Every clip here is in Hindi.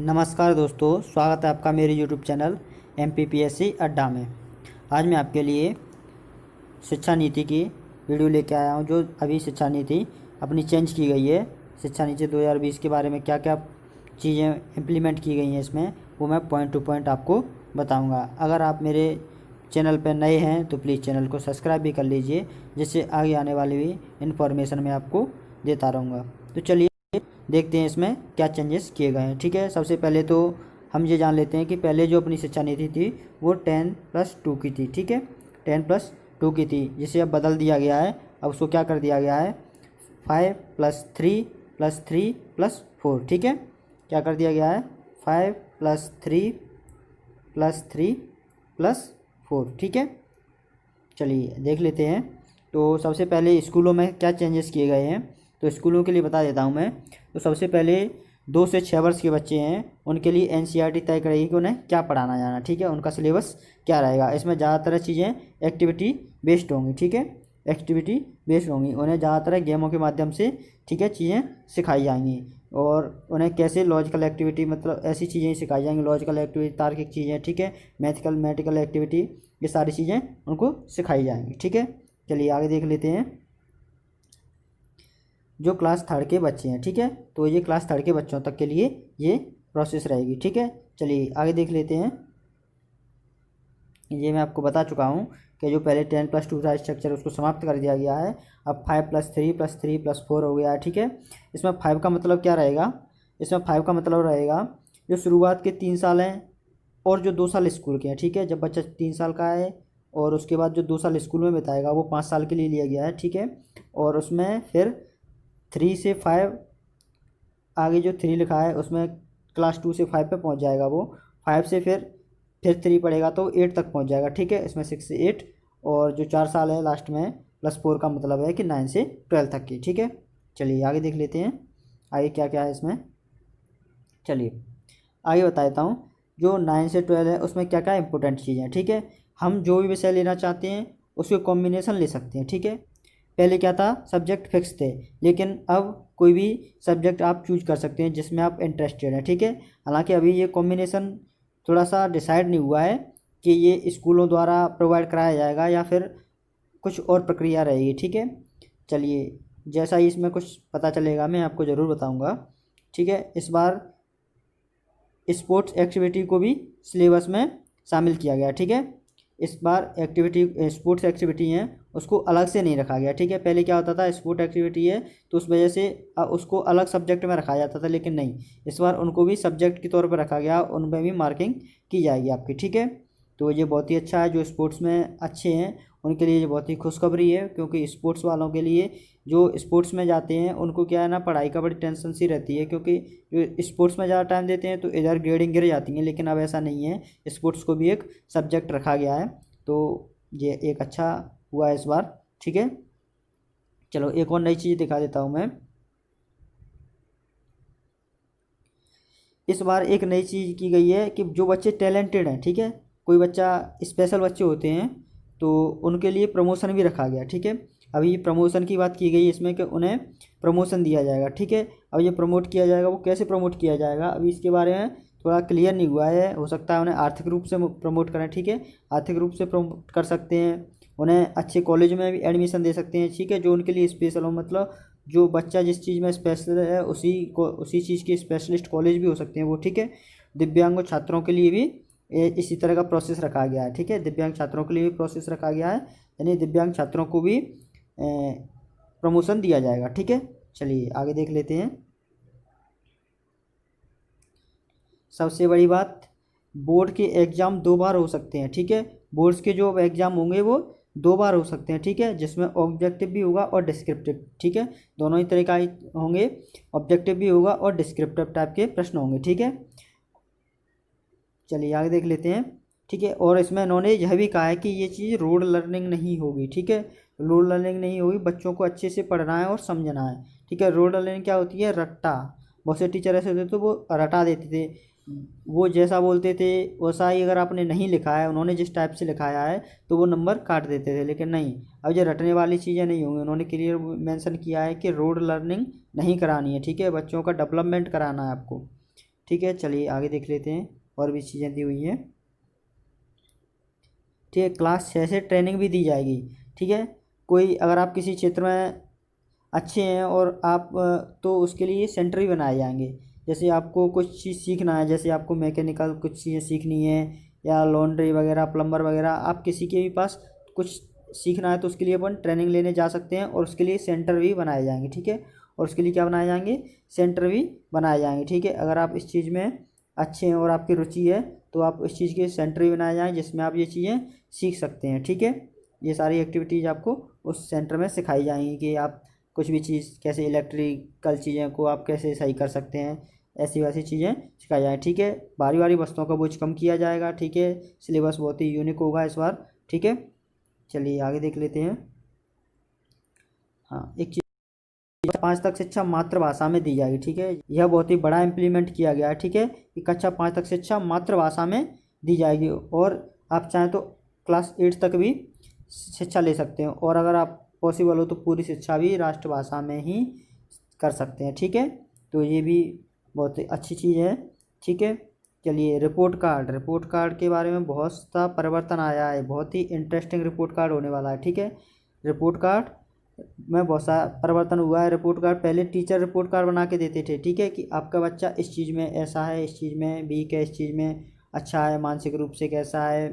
नमस्कार दोस्तों, स्वागत है आपका मेरे YouTube चैनल MPPSC अड्डा में। आज मैं आपके लिए शिक्षा नीति की वीडियो लेके आया हूं। जो अभी शिक्षा नीति अपनी चेंज की गई है, शिक्षा नीति 2020 के बारे में क्या क्या चीज़ें इम्प्लीमेंट की गई हैं इसमें, वो मैं पॉइंट टू पॉइंट आपको बताऊंगा। अगर आप मेरे चैनल पर नए हैं तो प्लीज़ चैनल को सब्सक्राइब भी कर लीजिए, जिससे आगे आने वाली भी इन्फॉर्मेशन मैं आपको देता रहूँगा। तो चलिए देखते हैं इसमें क्या चेंजेस किए गए हैं। ठीक है, सबसे पहले तो हम ये जान लेते हैं कि पहले जो अपनी शिक्षा नीति थी वो 10+2 की थी। ठीक है, 10+2 की थी, जिसे अब बदल दिया गया है। अब उसको क्या कर दिया गया है, 5+3+3+4। ठीक है, क्या कर दिया गया है, 5+3+3+4। ठीक है, चलिए देख लेते हैं। तो सबसे पहले स्कूलों में क्या चेंजेस किए गए हैं, तो स्कूलों के लिए बता देता हूं मैं। तो सबसे पहले 2 से 6 वर्ष के बच्चे हैं, उनके लिए NCERT तय करेगी कि उन्हें क्या पढ़ाना जाना। ठीक है, उनका सिलेबस क्या रहेगा। इसमें ज़्यादातर चीज़ें एक्टिविटी बेस्ड होंगी। ठीक है, एक्टिविटी बेस्ड होंगी। उन्हें ज़्यादातर गेमों के माध्यम से, ठीक है, चीज़ें सिखाई जाएंगी। और उन्हें कैसे लॉजिकल एक्टिविटी, मतलब ऐसी चीज़ें सिखाई जाएंगी, लॉजिकल एक्टिविटी, तार्किक चीज़ें, ठीक है, मैथमेटिकल एक्टिविटी, ये सारी चीज़ें उनको सिखाई जाएंगी। ठीक है, चलिए आगे देख लेते हैं। जो क्लास 3 के बच्चे हैं, ठीक है, तो ये क्लास 3 के बच्चों तक के लिए ये प्रोसेस रहेगी। ठीक है, चलिए आगे देख लेते हैं। ये मैं आपको बता चुका हूँ कि जो पहले 10+2 था स्ट्रक्चर, उसको समाप्त कर दिया गया है। अब 5+3+3+4 हो गया है। ठीक है, इसमें 5 का मतलब क्या रहेगा, इसमें 5 का मतलब रहेगा जो शुरुआत के 3 साल हैं और जो 2 साल स्कूल के हैं। ठीक है, जब बच्चा 3 साल का है और उसके बाद जो 2 साल स्कूल में बिताएगा वो 5 साल के लिए लिया गया है। ठीक है, और उसमें फिर 3 से 5, आगे जो 3 लिखा है उसमें क्लास 2 से 5 पे पहुंच जाएगा वो। 5 से फिर 3 पढ़ेगा तो 8 तक पहुंच जाएगा। ठीक है, इसमें 6 से 8, और जो 4 साल है लास्ट में +4 का मतलब है कि 9 से 12 तक की। ठीक है, चलिए आगे देख लेते हैं आगे क्या क्या है इसमें। चलिए आगे बता देता हूँ। जो 9 से 12 है उसमें क्या क्या इंपॉर्टेंट चीज़ें हैं। ठीक है, हम जो भी विषय लेना चाहते हैं उसके कॉम्बिनेशन ले सकते हैं। ठीक है, पहले क्या था, सब्जेक्ट फिक्स थे, लेकिन अब कोई भी सब्जेक्ट आप चूज कर सकते हैं जिसमें आप इंटरेस्टेड हैं। ठीक है, हालांकि अभी ये कॉम्बिनेशन थोड़ा सा डिसाइड नहीं हुआ है कि ये स्कूलों द्वारा प्रोवाइड कराया जाएगा या फिर कुछ और प्रक्रिया रहेगी। ठीक है, चलिए जैसा ही इसमें कुछ पता चलेगा मैं आपको ज़रूर बताऊंगा। ठीक है, इस बार स्पोर्ट्स एक्टिविटी को भी सिलेबस में शामिल किया गया। ठीक है, इस बार एक्टिविटी, स्पोर्ट्स एक्टिविटी हैं उसको अलग से नहीं रखा गया। ठीक है, पहले क्या होता था, स्पोर्ट एक्टिविटी है तो उस वजह से उसको अलग सब्जेक्ट में रखा जाता था, लेकिन नहीं, इस बार उनको भी सब्जेक्ट के तौर पर रखा गया, उनमें भी मार्किंग की जाएगी आपकी। ठीक है, तो ये बहुत ही अच्छा है। जो स्पोर्ट्स में अच्छे हैं उनके लिए ये बहुत ही खुशखबरी है, क्योंकि स्पोर्ट्स वालों के लिए, जो स्पोर्ट्स में जाते हैं उनको क्या है ना, पढ़ाई का बड़ी टेंशन सी रहती है, क्योंकि जो स्पोर्ट्स में ज़्यादा टाइम देते हैं तो इधर ग्रेडिंग गिर जाती है। लेकिन अब ऐसा नहीं है, स्पोर्ट्स को भी एक सब्जेक्ट रखा गया है, तो ये एक अच्छा हुआ है इस बार। ठीक है, चलो एक और नई चीज़ दिखा देता हूँ मैं। इस बार एक नई चीज़ की गई है कि जो बच्चे टैलेंटेड हैं, ठीक है, कोई बच्चा, स्पेशल बच्चे होते हैं तो उनके लिए प्रमोशन भी रखा गया। ठीक है, अभी प्रमोशन की बात की गई इसमें कि उन्हें प्रमोशन दिया जाएगा। ठीक है, अब ये प्रमोट किया जाएगा, वो कैसे प्रमोट किया जाएगा अभी इसके बारे में थोड़ा क्लियर नहीं हुआ है। हो सकता है उन्हें आर्थिक रूप से प्रमोट करें। ठीक है, आर्थिक रूप से प्रमोट कर सकते हैं, उन्हें अच्छे कॉलेज में भी एडमिशन दे सकते हैं। ठीक है, जो उनके लिए स्पेशल हो, मतलब जो बच्चा जिस चीज़ में स्पेशल है उसी चीज़ के स्पेशलिस्ट कॉलेज भी हो सकते हैं वो। ठीक है, दिव्यांग छात्रों के लिए भी इसी तरह का प्रोसेस रखा गया है। ठीक है, दिव्यांग छात्रों के लिए भी प्रोसेस रखा गया है, यानी दिव्यांग छात्रों को भी प्रमोशन दिया जाएगा। ठीक है, चलिए आगे देख लेते हैं। सबसे बड़ी बात, बोर्ड के एग्ज़ाम 2 बार हो सकते हैं। ठीक है, बोर्ड्स के जो एग्ज़ाम होंगे वो 2 बार हो सकते हैं। ठीक है, जिसमें ऑब्जेक्टिव भी होगा और डिस्क्रिप्टिव। ठीक है, दोनों ही तरह का होंगे, ऑब्जेक्टिव भी होगा और डिस्क्रिप्टिव टाइप के प्रश्न होंगे। ठीक है, चलिए आगे देख लेते हैं। ठीक है, और इसमें इन्होंने यह भी कहा है कि ये चीज़ रोड लर्निंग नहीं होगी। ठीक है, रोड लर्निंग नहीं होगी, बच्चों को अच्छे से पढ़ना है और समझना है। ठीक है, रोड लर्निंग क्या होती है, रट्टा। बहुत से टीचर ऐसे होते थे तो वो रटा देते थे, वो जैसा बोलते थे वैसा ही, अगर आपने नहीं लिखा है, उन्होंने जिस टाइप से लिखाया है तो वो नंबर काट देते थे। लेकिन नहीं, अब ये रटने वाली चीज़ें नहीं होंगी। उन्होंने क्लियर मेंशन किया है कि रोड लर्निंग नहीं करानी है। ठीक है, बच्चों का डेवलपमेंट कराना है आपको। ठीक है, चलिए आगे देख लेते हैं, और भी चीज़ें दी हुई हैं। ठीक है, क्लास 6 से ट्रेनिंग भी दी जाएगी। ठीक है, कोई अगर आप किसी क्षेत्र में अच्छे हैं और आप तो उसके लिए सेंटर भी बनाए जाएंगे। जैसे आपको कुछ चीज़ सीखना है, जैसे आपको मैकेनिकल कुछ चीज़ें सीखनी है, या लॉन्ड्री वगैरह, प्लम्बर वगैरह, आप किसी के भी पास कुछ सीखना है तो उसके लिए अपन ट्रेनिंग लेने जा सकते हैं, और उसके लिए सेंटर भी बनाए जाएंगे। ठीक है, और उसके लिए क्या बनाए जाएंगे, सेंटर भी बनाए जाएंगे। ठीक है, अगर आप इस चीज़ में अच्छे हैं और आपकी रुचि है तो आप इस चीज़ के सेंटर भी बनाए जाएंगे जिसमें आप ये चीज़ें सीख सकते हैं। ठीक है, ये सारी एक्टिविटीज़ आपको उस सेंटर में सिखाई जाएंगी कि आप कुछ भी चीज़ कैसे, इलेक्ट्रिकल चीज़ें को आप कैसे सही कर सकते हैं, ऐसी वैसी चीज़ें सिखाई जाए। ठीक है, भारी भारी वस्तुओं का बोझ कम किया जाएगा। ठीक है, सिलेबस बहुत ही यूनिक होगा इस बार। ठीक है, चलिए आगे देख लेते हैं। हाँ, एक चीज़, 5 तक शिक्षा मातृभाषा में दी जाएगी। ठीक है, यह बहुत ही बड़ा इम्प्लीमेंट किया गया है। ठीक है, कि कक्षा 5 तक शिक्षा मातृभाषा में दी जाएगी, और आप चाहें तो क्लास 8 तक भी शिक्षा ले सकते हैं, और अगर आप पॉसिबल हो तो पूरी शिक्षा भी राष्ट्रभाषा में ही कर सकते हैं। ठीक है, तो ये भी बहुत ही अच्छी चीज़ है। ठीक है, चलिए रिपोर्ट कार्ड के बारे में बहुत सा परिवर्तन आया है, बहुत ही इंटरेस्टिंग रिपोर्ट कार्ड होने वाला है। ठीक है, रिपोर्ट कार्ड में बहुत सा परिवर्तन हुआ है। रिपोर्ट कार्ड पहले टीचर रिपोर्ट कार्ड बना के देते थे। ठीक है, कि आपका बच्चा इस चीज़ में ऐसा है, इस चीज़ में वीक है, इस चीज़ में अच्छा है, मानसिक रूप से कैसा है,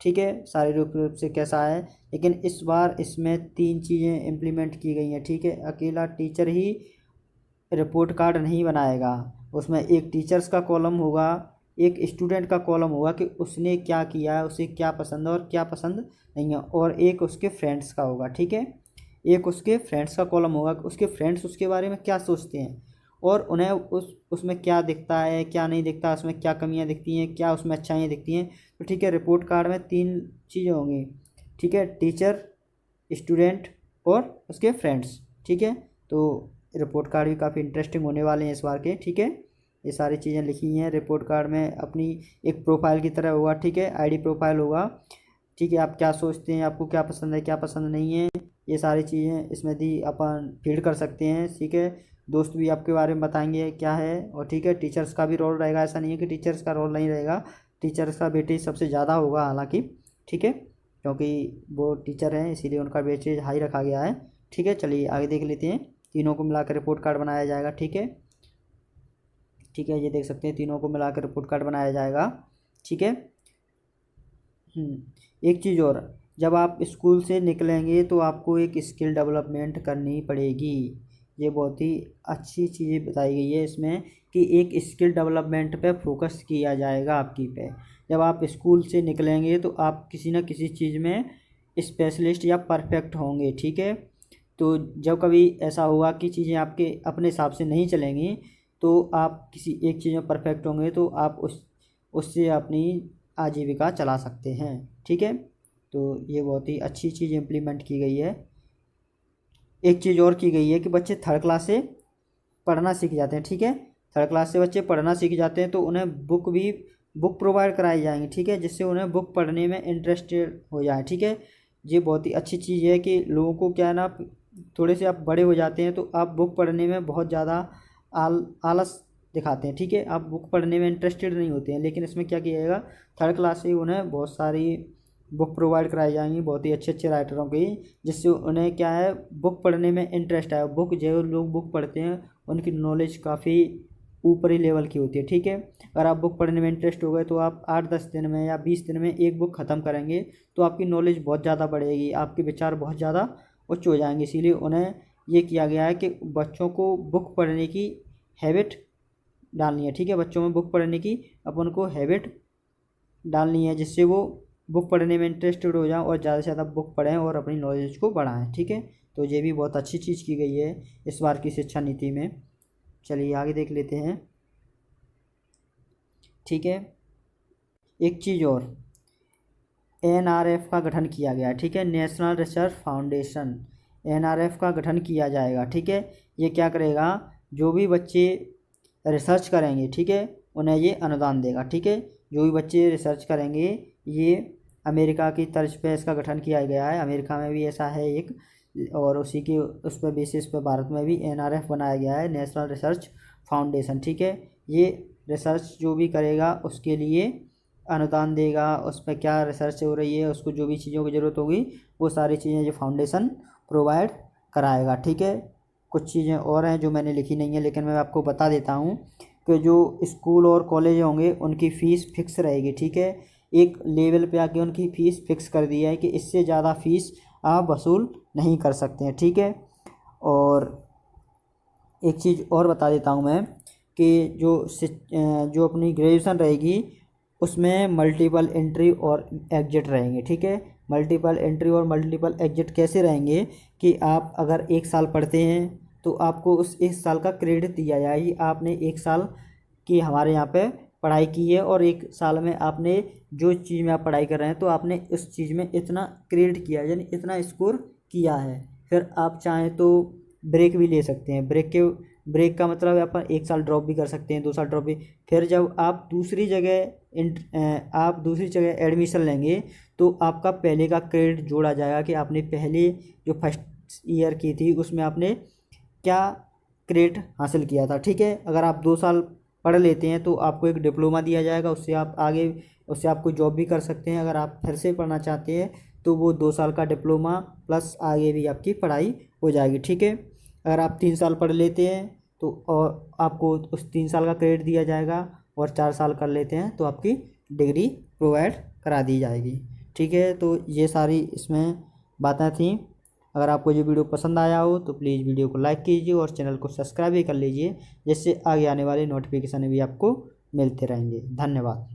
ठीक है, शारीरिक रूप से कैसा है। लेकिन इस बार इसमें 3 चीज़ें इम्प्लीमेंट की गई हैं। ठीक है, अकेला टीचर ही रिपोर्ट कार्ड नहीं बनाएगा, उसमें एक टीचर्स का कॉलम होगा, एक स्टूडेंट का कॉलम होगा कि उसने क्या किया है, उसे क्या पसंद है और क्या पसंद नहीं है, और एक उसके फ्रेंड्स का होगा। ठीक है, एक उसके फ्रेंड्स का कॉलम होगा कि उसके फ्रेंड्स उसके बारे में क्या सोचते हैं, और उन्हें उसमें क्या दिखता है, क्या नहीं दिखता, उसमें क्या कमियां दिखती हैं, क्या उसमें अच्छाइयाँ दिखती हैं। तो ठीक है, रिपोर्ट कार्ड में 3 चीज़ें होंगी। ठीक है, टीचर, स्टूडेंट और उसके फ्रेंड्स। ठीक है, तो रिपोर्ट कार्ड भी काफ़ी इंटरेस्टिंग होने वाले हैं इस बार के। ठीक है, ये सारी चीज़ें लिखी हैं रिपोर्ट कार्ड में, अपनी एक प्रोफाइल की तरह होगा। ठीक है, आईडी प्रोफाइल होगा। ठीक है, आप क्या सोचते हैं, आपको क्या पसंद है, क्या पसंद नहीं है, ये सारी चीज़ें इसमें दी अपन फीड कर सकते हैं। ठीक है, दोस्त भी आपके बारे में बताएंगे क्या है। और ठीक है, टीचर्स का भी रोल रहेगा, ऐसा नहीं है कि टीचर्स का रोल नहीं रहेगा, टीचर्स का वेटेज सबसे ज़्यादा होगा हालांकि। ठीक है, क्योंकि वो टीचर हैं इसीलिए उनका वेटेज हाई रखा गया है। ठीक है, चलिए आगे देख लेते हैं। तीनों को मिलाकर रिपोर्ट कार्ड बनाया जाएगा। ठीक है, ठीक है, ये देख सकते हैं, तीनों को मिलाकर रिपोर्ट कार्ड बनाया जाएगा। ठीक है, एक चीज़ और, जब आप स्कूल से निकलेंगे तो आपको एक स्किल डेवलपमेंट करनी पड़ेगी। ये बहुत ही अच्छी चीज़ बताई गई है इसमें, कि एक स्किल डेवलपमेंट पे फोकस किया जाएगा आपकी पे। जब आप स्कूल से निकलेंगे तो आप किसी न किसी चीज़ में स्पेशलिस्ट या परफेक्ट होंगे। ठीक है, तो जब कभी ऐसा होगा कि चीज़ें आपके अपने हिसाब से नहीं चलेंगी, तो आप किसी एक चीज़ में परफेक्ट होंगे तो आप उससे अपनी आजीविका चला सकते हैं। ठीक है, तो ये बहुत ही अच्छी चीज़ इम्प्लीमेंट की गई है। एक चीज़ और की गई है कि बच्चे 3rd क्लास से पढ़ना सीख जाते हैं। ठीक है, 3rd क्लास से बच्चे पढ़ना सीख जाते हैं तो उन्हें बुक प्रोवाइड कराई जाएंगी। ठीक है, जिससे उन्हें बुक पढ़ने में इंटरेस्टेड हो जाए। ठीक है, ये बहुत ही अच्छी चीज़ है कि लोगों को क्या है ना, थोड़े से आप बड़े हो जाते हैं तो आप बुक पढ़ने में बहुत ज़्यादा आलस दिखाते हैं। ठीक है, आप बुक पढ़ने में इंटरेस्टेड नहीं होते हैं, लेकिन इसमें क्या किया जाएगा, 3rd क्लास से ही उन्हें बहुत सारी बुक प्रोवाइड कराई जाएंगी, बहुत ही अच्छे अच्छे राइटरों की, जिससे उन्हें क्या है, बुक पढ़ने में इंटरेस्ट आए। जो लोग बुक पढ़ते हैं उनकी नॉलेज काफ़ी ऊपरी लेवल की होती है। ठीक है, अगर आप बुक पढ़ने में इंटरेस्ट हो गए तो आप 8-10 दिन में या 20 दिन में एक बुक ख़त्म करेंगे, तो आपकी नॉलेज बहुत ज़्यादा बढ़ेगी, आपके विचार बहुत ज़्यादा उच्च हो जाएंगे। इसीलिए उन्हें ये किया गया है कि बच्चों को बुक पढ़ने की हैबिट डालनी है। ठीक है, बच्चों में बुक पढ़ने की अपन को हैबिट डालनी है, जिससे वो बुक पढ़ने में इंटरेस्टेड हो जाएं और ज़्यादा से ज़्यादा बुक पढ़ें और अपनी नॉलेज को बढ़ाएं। ठीक है, तो ये भी बहुत अच्छी चीज़ की गई है इस बार की शिक्षा नीति में। चलिए आगे देख लेते हैं। ठीक है, एक चीज़ और, NRF का गठन किया गया। ठीक है, नेशनल रिसर्च फाउंडेशन, NRF का गठन किया जाएगा। ठीक है, ये क्या करेगा, जो भी बच्चे रिसर्च करेंगे, ठीक है, उन्हें ये अनुदान देगा। ठीक है, जो भी बच्चे रिसर्च करेंगे, ये अमेरिका की तर्ज पे इसका गठन किया गया है, अमेरिका में भी ऐसा है एक, और उसी के उस पर बेसिस पे भारत में भी NRF बनाया गया है, नेशनल रिसर्च फाउंडेशन। ठीक है, ये रिसर्च जो भी करेगा उसके लिए अनुदान देगा, उस पर क्या रिसर्च हो रही है, उसको जो भी चीज़ों की ज़रूरत होगी वो सारी चीज़ें जो फाउंडेशन प्रोवाइड कराएगा। ठीक है, कुछ चीज़ें और हैं जो मैंने लिखी नहीं है, लेकिन मैं आपको बता देता हूँ कि जो स्कूल और कॉलेज होंगे उनकी फ़ीस फिक्स रहेगी। ठीक है, एक लेवल पे आके उनकी फ़ीस फिक्स कर दी है कि इससे ज़्यादा फ़ीस आप वसूल नहीं कर सकते हैं। ठीक है, और एक चीज़ और बता देता हूँ मैं कि जो अपनी ग्रेजुएशन रहेगी उसमें मल्टीपल एंट्री और एग्जिट रहेंगे। ठीक है, मल्टीपल एंट्री और मल्टीपल एग्जिट कैसे रहेंगे कि आप अगर 1 साल पढ़ते हैं तो आपको उस 1 साल का क्रेडिट दिया जाएगी। आपने 1 साल की हमारे यहाँ पे पढ़ाई की है और 1 साल में आपने जो चीज़ में आप पढ़ाई कर रहे हैं तो आपने उस चीज़ में इतना क्रेडिट किया यानी इतना स्कोर किया है। फिर आप चाहें तो ब्रेक भी ले सकते हैं। ब्रेक का मतलब है आप 1 साल ड्रॉप भी कर सकते हैं, 2 साल ड्रॉप भी। फिर जब आप दूसरी जगह एडमिशन लेंगे तो आपका पहले का क्रेडिट जोड़ा जाएगा कि आपने पहले जो फर्स्ट ईयर की थी उसमें आपने क्या क्रेडिट हासिल किया था। ठीक है, अगर आप 2 साल पढ़ लेते हैं तो आपको एक डिप्लोमा दिया जाएगा, उससे आप कोई जॉब भी कर सकते हैं। अगर आप फिर से पढ़ना चाहते हैं तो वो 2 साल का डिप्लोमा प्लस आगे भी आपकी पढ़ाई हो जाएगी। ठीक है, अगर आप 3 साल पढ़ लेते हैं तो और आपको उस 3 साल का क्रेडिट दिया जाएगा, और 4 साल कर लेते हैं तो आपकी डिग्री प्रोवाइड करा दी जाएगी। ठीक है, तो ये सारी इसमें बातें थी। अगर आपको ये वीडियो पसंद आया हो तो प्लीज़ वीडियो को लाइक कीजिए और चैनल को सब्सक्राइब भी कर लीजिए, जिससे आगे आने वाले नोटिफिकेशन भी आपको मिलते रहेंगे। धन्यवाद।